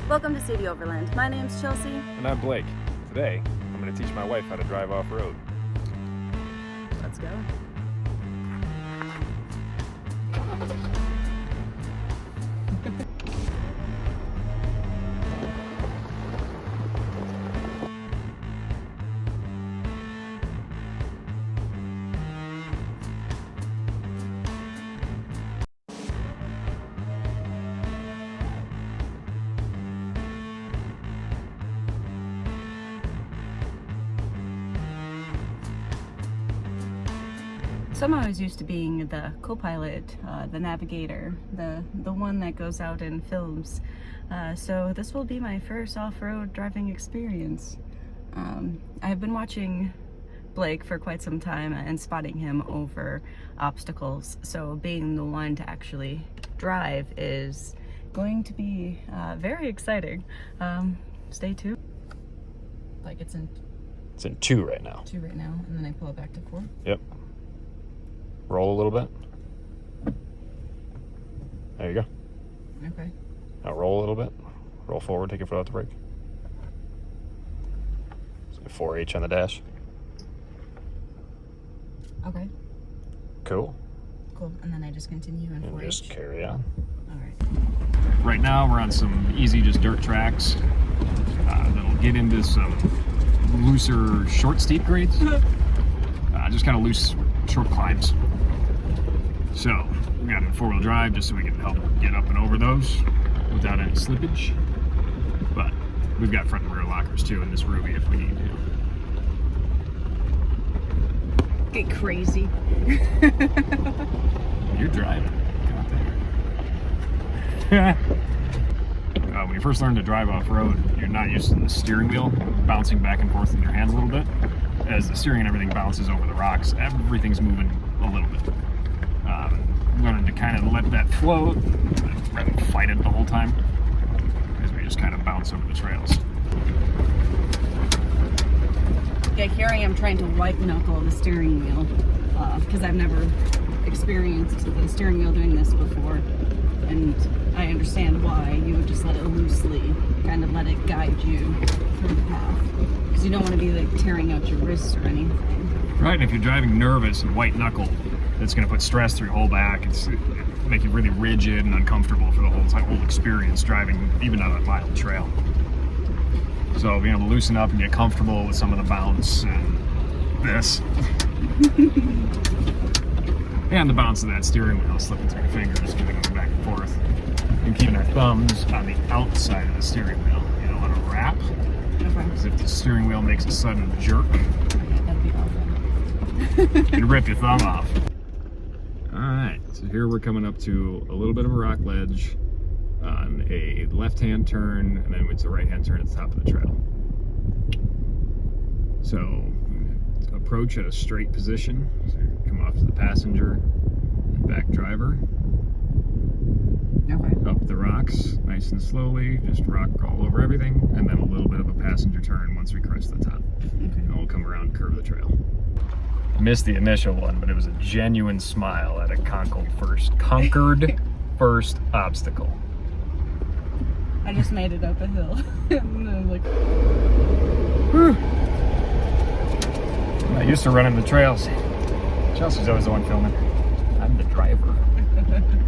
Welcome to City Overland. My name's Chelsea. And I'm Blake. Today, I'm going to teach my wife how to drive off-road. Let's go. So I'm always used to being the co-pilot, the navigator, the one that goes out and films. So this will be my first off-road driving experience. I've been watching Blake for quite some time and spotting him over obstacles. So being the one to actually drive is going to be very exciting. Stay tuned. Like it's in 2 right now. 2 right now, and then I pull it back to 4. Yep. Roll a little bit. There you go. Okay. Now roll a little bit. Roll forward, take your foot off the brake. So 4H on the dash. Okay. Cool. Cool. And then I just continue in 4H. And just carry on. All right. Right now we're on some easy, just dirt tracks that'll get into some looser, short, steep grades. Just kind of loose, short climbs. So we got it in 4-wheel drive just so we can help get up and over those without any slippage. But we've got front and rear lockers too in this Ruby if we need to. Get crazy. You're driving. God damn. When you first learn to drive off-road, you're not used to the steering wheel bouncing back and forth in your hands a little bit. As the steering and everything bounces over the rocks, everything's moving a little bit. Learning to kind of let that float rather than fight it the whole time, as we just kind of bounce over the trails. Yeah, here I am trying to white knuckle the steering wheel because I've never experienced the steering wheel doing this before, and I understand why you would just let it loosely, kind of let it guide you through the path, because you don't want to be like tearing out your wrists or anything. Right, and if you're driving nervous and white knuckle, it's going to put stress through your whole back. It's make you really rigid and uncomfortable for the whole experience driving, even on a mild trail. So being able to loosen up and get comfortable with some of the bounce and this. And the bounce of that steering wheel slipping through your fingers, giving them back and forth. And keeping our thumbs on the outside of the steering wheel. You don't want to wrap. Because if the steering wheel makes a sudden jerk, That'd be awful. you'd rip your thumb off. Alright, so here we're coming up to a little bit of a rock ledge on a left-hand turn, and then it's a right-hand turn at the top of the trail. So, approach at a straight position. So you come off to the passenger and back driver. Okay. Up the rocks, nice and slowly, just rock all over everything, and then a little bit of a passenger turn once we crest the top. Okay. And we'll come around and curve the trail. Missed the initial one, but it was a genuine smile at a conquered first obstacle. I just made it up a hill. And I was like, Whew. I'm not used to running the trails. Chelsea's always the one filming. I'm the driver.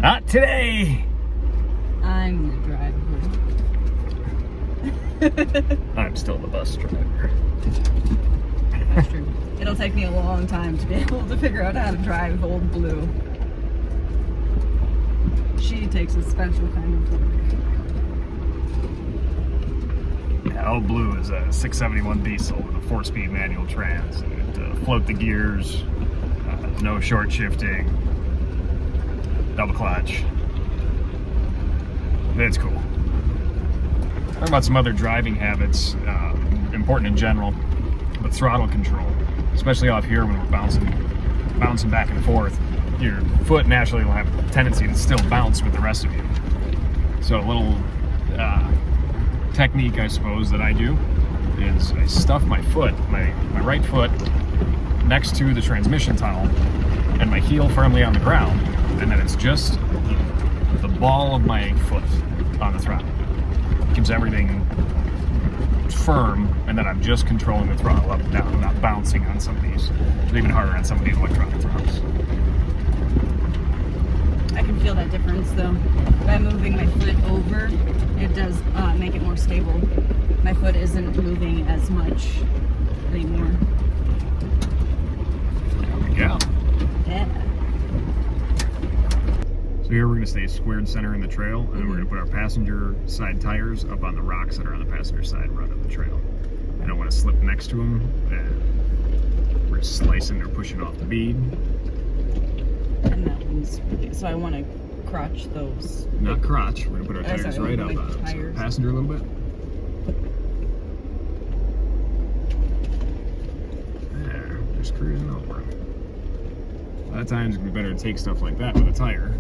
Not today! I'm the driver. I'm still the bus driver. That's true. It'll take me a long time to be able to figure out how to drive Old Blue. She takes a special kind of work. Yeah, Old Blue is a 671 diesel with a 4-speed manual trans. And float the gears, no short shifting, double clutch. It's cool. Talk about some other driving habits, important in general, but throttle control, especially off here when we're bouncing back and forth. Your foot naturally will have a tendency to still bounce with the rest of you. So a little technique, I suppose, that I do is I stuff my foot, my right foot, next to the transmission tunnel, and my heel firmly on the ground, and then it's just the ball of my foot on the throttle. keeps everything firm, and then I'm just controlling the throttle up and down. I'm not bouncing on some of these. It's even harder on some of these electronic throttles. I can feel that difference though. By moving my foot over, it does make it more stable. My foot isn't moving as much anymore. There we go. Yeah. So here we're going to stay squared center in the trail, and then we're going to put our passenger side tires up on the rocks that are on the passenger side run of the trail. I don't want to slip next to them. We're slicing or pushing off the bead. And that one's really, so I want to crotch those. Not crotch. We're going to put our tires right up on them. So passenger a little bit. There, just cruising over. A lot of times it'd be better to take stuff like that with a tire.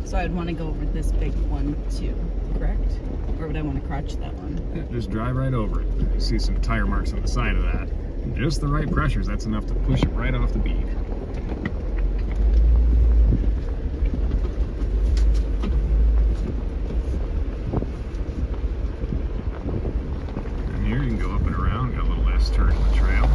So I'd want to go over this big one too, correct? Or would I want to crotch that one? Yeah, just drive right over it. You see some tire marks on the side of that. Just the right pressures, that's enough to push it right off the bead. And here you can go up and around, got a little less turn in the trail.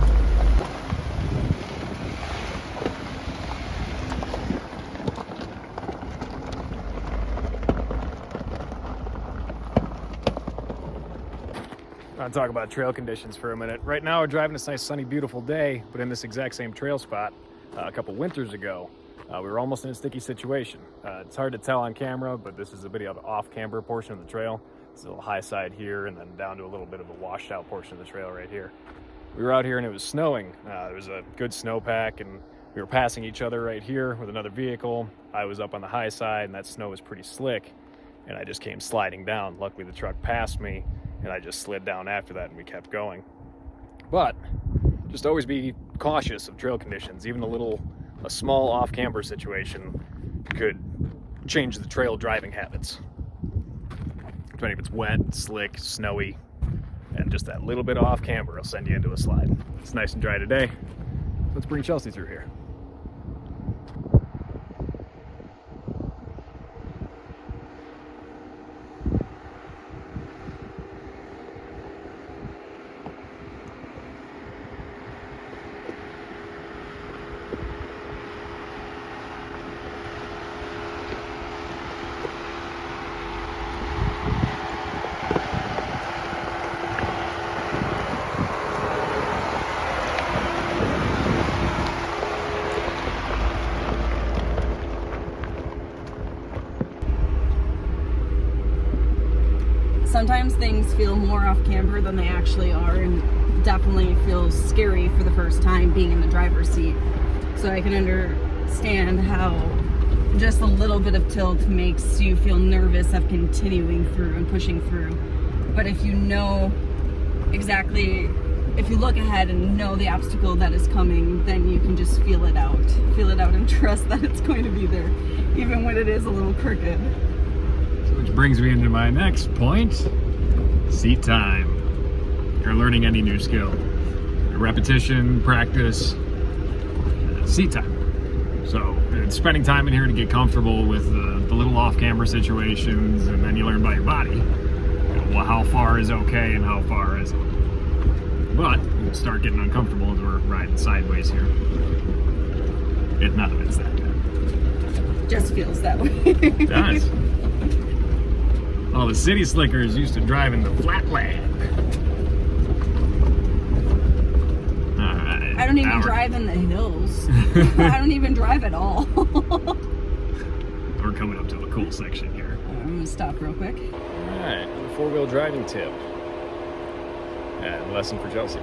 I'll talk about trail conditions for a minute. Right now we're driving this nice sunny beautiful day, but in this exact same trail spot a couple winters ago we were almost in a sticky situation. It's hard to tell on camera, but this is a bit of an off-camber portion of the trail. It's a little high side here and then down to a little bit of a washed out portion of the trail right here. We were out here and it was snowing. There was a good snowpack and we were passing each other right here with another vehicle. I was up on the high side and that snow was pretty slick and I just came sliding down. Luckily the truck passed me and I just slid down after that and we kept going. But just always be cautious of trail conditions. Even a small off-camber situation could change the trail driving habits. Depending if it's wet, slick, snowy, and just that little bit of off-camber will send you into a slide. It's nice and dry today. Let's bring Chelsea through here. Sometimes things feel more off camber than they actually are, and definitely feels scary for the first time being in the driver's seat. So I can understand how just a little bit of tilt makes you feel nervous of continuing through and pushing through. But if you know exactly, if you look ahead and know the obstacle that is coming, then you can just feel it out and trust that it's going to be there, even when it is a little crooked. Which brings me into my next point, seat time. You're learning any new skill. Repetition, practice, seat time. So it's spending time in here to get comfortable with the little off-camber situations, and then you learn by your body, well, how far is okay and how far isn't. But you start getting uncomfortable as we're riding sideways here. None of it's that bad. Just feels that way. It does. All the city slickers used to drive in the flatland. All right. I don't even drive in the hills. I don't even drive at all. We're coming up to a cool section here. I'm gonna stop real quick. All right, four-wheel driving tip and lesson for Chelsea.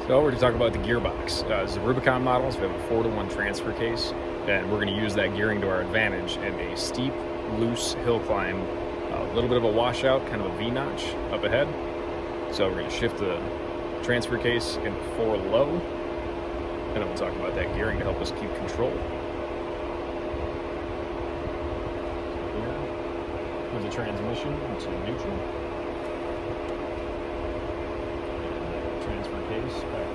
So we're going to talk about the gearbox. This is a Rubicon model, so we have a 4-to-1 transfer case, and we're going to use that gearing to our advantage in a steep, loose hill climb, a little bit of a washout, kind of a V-notch up ahead. So we're going to shift the transfer case in 4 low, and then we'll talk about that gearing to help us keep control. Here, with the transmission to neutral. And transfer case back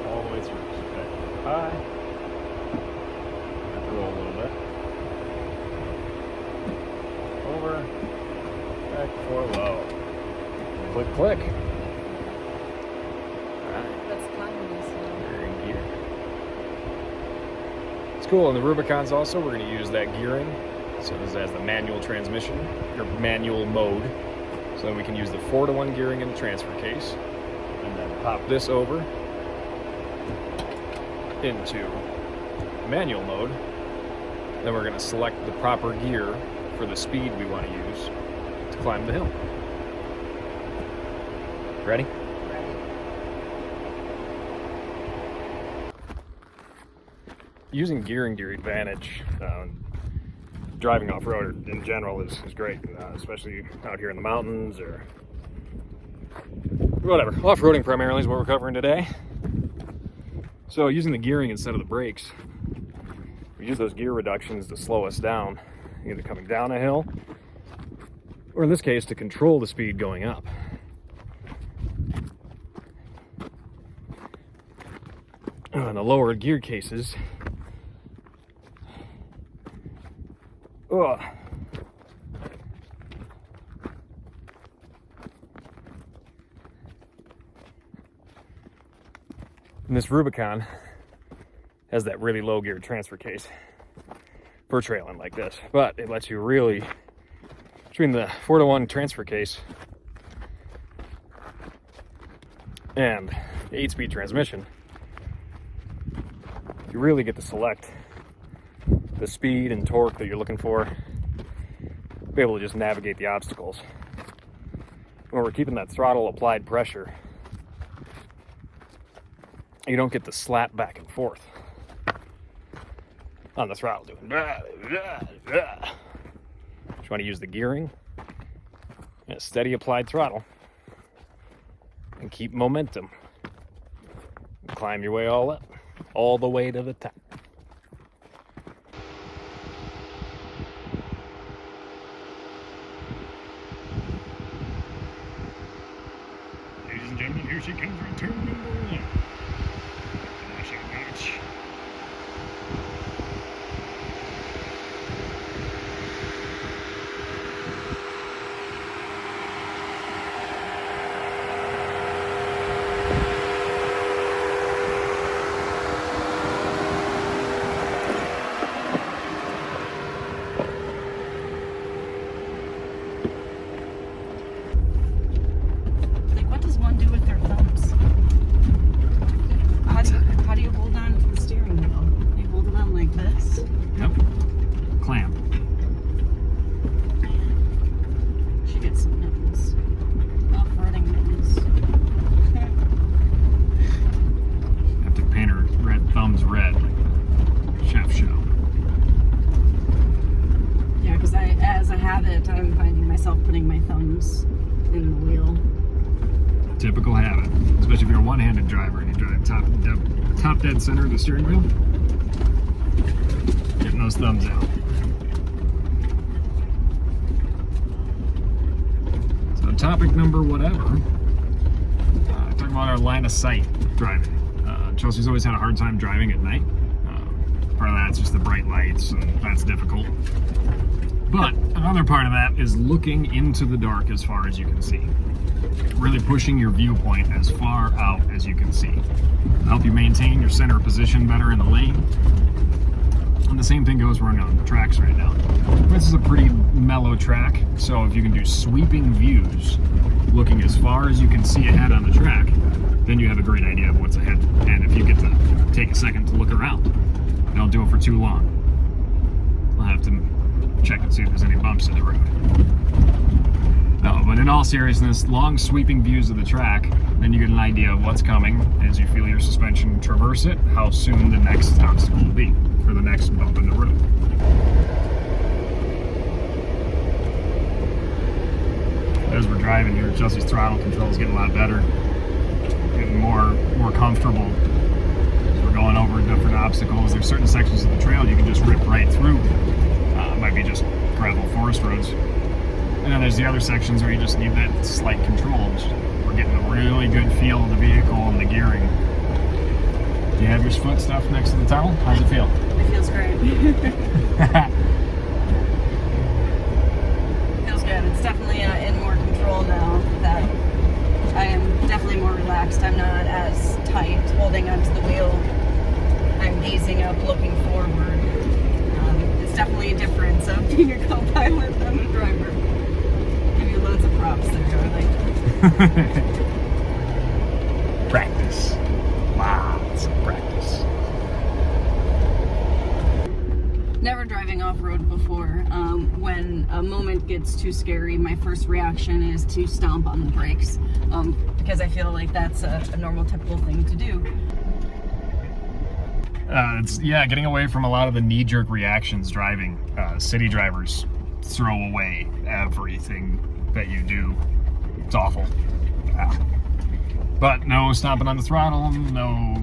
all the way through. So back high. Have to roll a little bit. Over. Back for low. Click, click. Alright. Let's climb this one. We're in gear. It's cool. In the Rubicons also, we're going to use that gearing. So this has the manual transmission, or manual mode. So then we can use the 4-to-1 gearing in the transfer case. And then pop this over into manual mode. Then we're going to select the proper gear for the speed we want to use to climb the hill. Ready? Ready. Using gearing to your advantage, driving off-road in general is great, especially out here in the mountains or whatever. Off-roading primarily is what we're covering today. So using the gearing instead of the brakes, we use those gear reductions to slow us down, either coming down a hill, or in this case, to control the speed going up. In the lower gear cases, and this Rubicon has that really low gear transfer case for trailing like this, but it lets you really, between the 4-to-1 transfer case and the 8-speed transmission, you really get to select the speed and torque that you're looking for, be able to just navigate the obstacles. When we're keeping that throttle applied pressure, you don't get the slap back and forth on the throttle doing blah, blah, blah. You want to use the gearing and a steady applied throttle and keep momentum. Climb your way all up, all the way to the top. Ladies and gentlemen, here she comes, return number 1. Notch on notch. What does one do with their thumbs? How do you hold on to the steering wheel? You hold it on like this? Yep. Clamp. Should get some mittens. Off-roading mittens. Have to paint her thumbs red. Chef show. Yeah, because as a habit, I'm finding myself putting my thumbs in the wheel. Typical habit, especially if you're a one-handed driver and you drive top dead center of the steering wheel. Getting those thumbs out. So topic number whatever. Talking about our line of sight driving. Chelsea's always had a hard time driving at night. Part of that's just the bright lights, and that's difficult. But another part of that is looking into the dark as far as you can see. Really pushing your viewpoint as far out as you can see. It'll help you maintain your center position better in the lane. And the same thing goes running on the tracks right now. This is a pretty mellow track, so if you can do sweeping views, looking as far as you can see ahead on the track, then you have a great idea of what's ahead. And if you get to take a second to look around, don't do it for too long. I'll have to check and see if there's any bumps in the road. No, but in all seriousness, long sweeping views of the track, then you get an idea of what's coming as you feel your suspension traverse it, how soon the next obstacle will be, or the next bump in the road. As we're driving here, Chelsea's throttle control is getting a lot better, getting more comfortable. As we're going over different obstacles, there's certain sections of the trail you can just rip right through. It might be just gravel forest roads. And then there's the other sections where you just need that slight control. We're getting a really good feel of the vehicle and the gearing You have your foot stuffed next to the towel? How's it feel? It feels great. Feels good. It's definitely in more control now that I am definitely more relaxed. I'm not as tight holding onto the wheel. I'm gazing up, looking forward. It's definitely a difference of being a co-pilot than a driver. Give you loads of props there, Charlie. Practice. Lots of practice. Never driving off-road before. When a moment gets too scary, my first reaction is to stomp on the brakes because I feel like that's a normal, typical thing to do. Yeah, getting away from a lot of the knee-jerk reactions driving. City drivers throw away everything that you do. It's awful. But no stomping on the throttle, no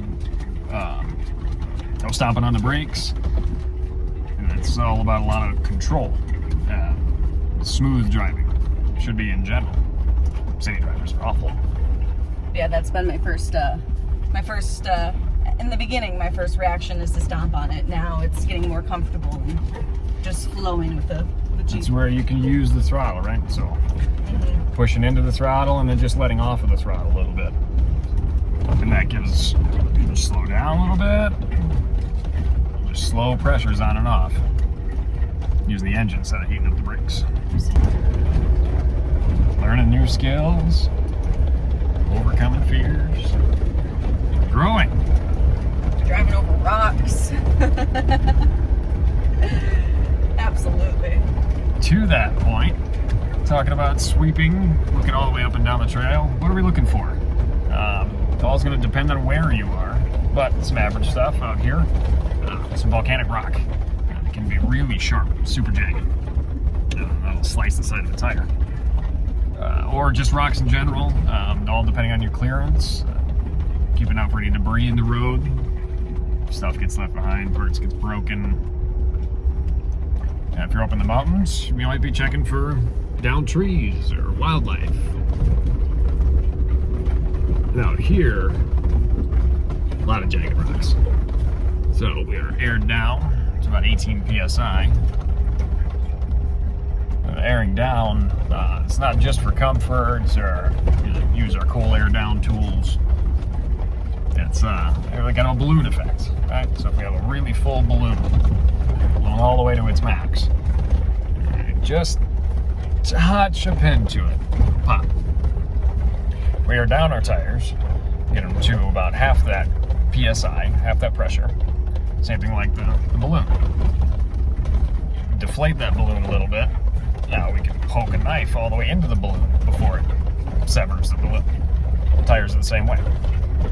stomping on the brakes. And it's all about a lot of control. Smooth driving should be in general. City drivers are awful. Yeah, that's been my first in the beginning, my first reaction is to stomp on it. Now it's getting more comfortable and just flowing with the Jeep. It's where you can use the throttle, right? So pushing into the throttle and then just letting off of the throttle a little bit. And that gives, you just slow down a little bit. Just slow pressures on and off. Use the engine instead of heating up the brakes. Learning new skills. Overcoming fears. Growing. Driving over rocks. Absolutely. To that point, talking about sweeping, looking all the way up and down the trail, what are we looking for? It's all going to depend on where you are, but some average stuff out here. Some volcanic rock. It can be really sharp, super jagged. That'll slice the side of the tire. Or just rocks in general, all depending on your clearance. Keeping out for any debris in the road. Stuff gets left behind, parts gets broken. And if you're up in the mountains, you might be checking for downed trees or wildlife. And out here, a lot of jagged rocks. So we are aired down to about 18 psi. Airing down, it's not just for comfort or use our cool air down tools. It's we got a balloon effect, right? So if we have a really full balloon blown all the way to its max, just touch a pin to it, pop. We air down our tires, get them to about half that psi, half that pressure. Same thing like the balloon. Deflate that balloon a little bit. Now we can poke a knife all the way into the balloon before it severs the balloon. The tires are the same way.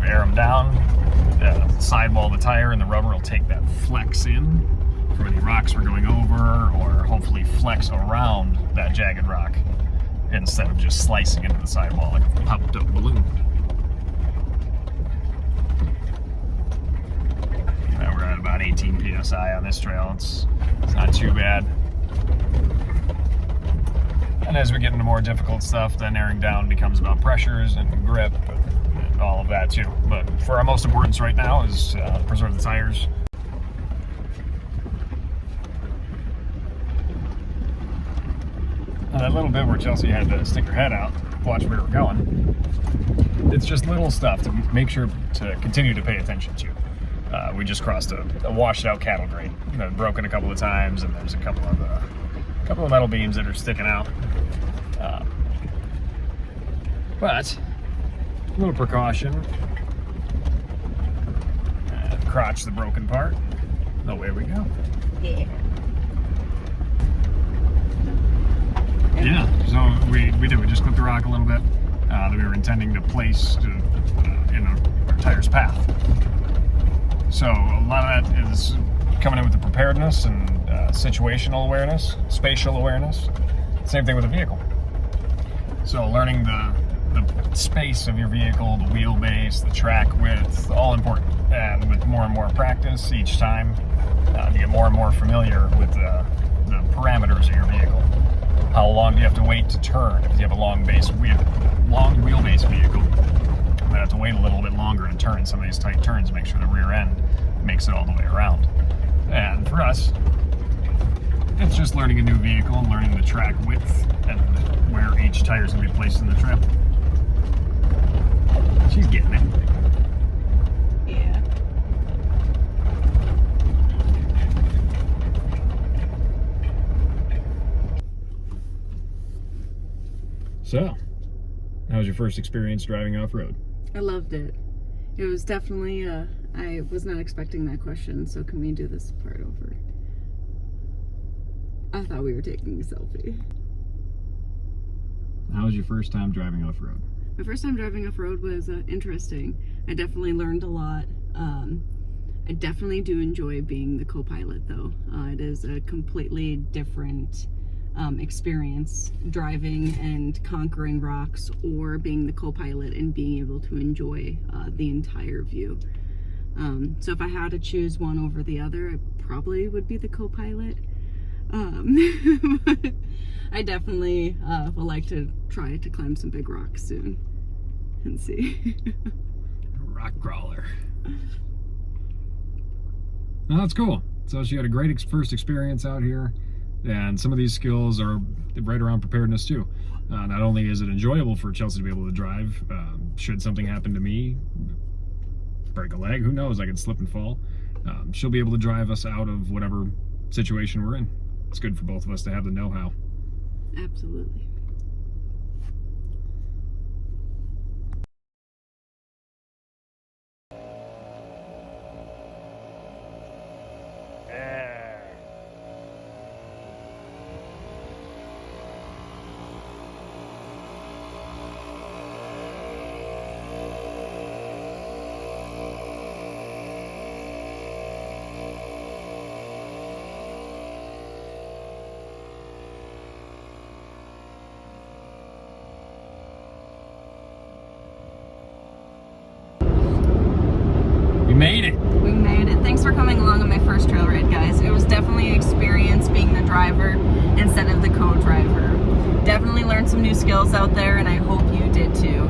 We air them down, the sidewall of the tire and the rubber will take that flex in for any rocks we're going over, or hopefully flex around that jagged rock instead of just slicing into the sidewall like a popped up balloon. Now we're at about 18 psi on this trail. It's not too bad. And as we get into more difficult stuff, then airing down becomes about pressures and grip and all of that too. But for our most importance right now is preserve the tires. That little bit where Chelsea had to stick her head out, watch where we're going. It's just little stuff to make sure to continue to pay attention to. We just crossed a washed out cattle grate. Broken a couple of times, and there's a couple of metal beams that are sticking out. But a little precaution. Crotch the broken part. Away we go. Yeah. Yeah, so we did. We just clipped the rock a little bit that we were intending to place in our tire's path. So a lot of that is coming in with the preparedness and situational awareness, spatial awareness. Same thing with the vehicle. So learning the space of your vehicle, the wheelbase, the track width, all important. And with more and more practice each time, you get more and more familiar with the parameters of your vehicle. How long do you have to wait to turn if you have a long wheelbase vehicle then have to wait a little bit longer to turn some of these tight turns, make sure the rear end makes it all the way around. And for us, it's just learning a new vehicle and learning the track width and where each tire is going to be placed in the trail. She's getting it. Yeah. So, how was your first experience driving off-road? I loved it. It was definitely, I was not expecting that question, so can we do this part over? I thought we were taking a selfie. How was your first time driving off-road? My first time driving off-road was interesting. I definitely learned a lot. I definitely do enjoy being the co-pilot though. It is a completely different experience driving and conquering rocks, or being the co-pilot and being able to enjoy the entire view. So if I had to choose one over the other, I probably would be the co-pilot. But I definitely would like to try to climb some big rocks soon and see. Rock crawler. Well, that's cool. So she had a great first experience out here, and some of these skills are right around preparedness too. Not only is it enjoyable for Chelsea to be able to drive, should something happen to me, break a leg, who knows, I could slip and fall. She'll be able to drive us out of whatever situation we're in. It's good for both of us to have the know-how. Absolutely. We made it. We made it. Thanks for coming along on my first trail ride, guys. It was definitely an experience being the driver instead of the co-driver. Definitely learned some new skills out there, and I hope you did too.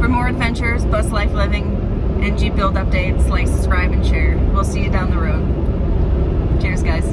For more adventures, bus life living, and Jeep build updates, like, subscribe, and share. We'll see you down the road. Cheers, guys.